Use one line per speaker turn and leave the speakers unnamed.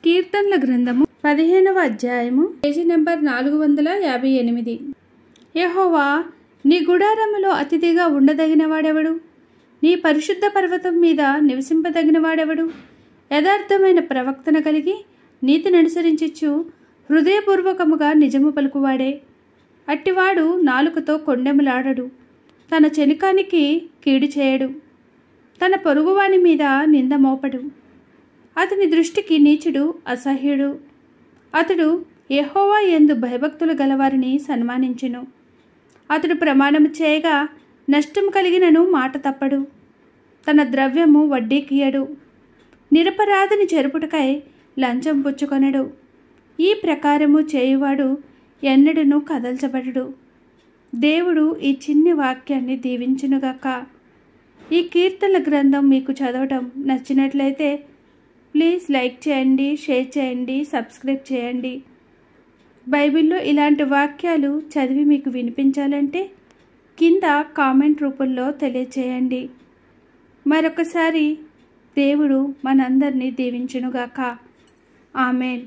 కీర్తనల గ్రంథము 15వ అధ్యాయము పేజీ నెంబర్ 458. యెహోవా, నీ గుడారములో అతిథిగా ఉండదగిన వాడెవడు? నీ పరిశుద్ధ పర్వతం మీద నివసింపదగిన వాడెవడు? యథార్థమైన ప్రవక్తన కలిగి నీతిని అనుసరించచ్చు హృదయపూర్వకముగా నిజము పలుకువాడే. అట్టివాడు నాలుకతో కొండెములాడడు, తన చెలికానికి కీడు చేయడు, తన పొరుగువాని మీద నింద మోపడు. అతని దృష్టికి నీచుడు అసహ్యుడు. అతడు యెహోవా యందు భయభక్తులు గలవారిని సన్మానించును. అతడు ప్రమాణము చేయగా నష్టము కలిగినను మాట తప్పడు. తన ద్రవ్యము వడ్డీకియడు. నిరపరాధిని చెరుపుటకై లంచం పుచ్చుకొనడు. ఈ ప్రకారము చేయువాడు ఎన్నడను కదల్చబడడు. దేవుడు ఈ చిన్ని వాక్యాన్ని దీవించునుగాక. ఈ కీర్తనల గ్రంథం మీకు చదవటం నచ్చినట్లయితే ప్లీజ్ లైక్ చేయండి, షేర్ చేయండి, సబ్స్క్రైబ్ చేయండి. బైబిల్లో ఇలాంటి వాక్యాలు చదివి మీకు వినిపించాలంటే కింద కామెంట్ రూపంలో తెలియచేయండి. మరొకసారి దేవుడు మనందరినీ దీవించునుగాక. ఆమేన్.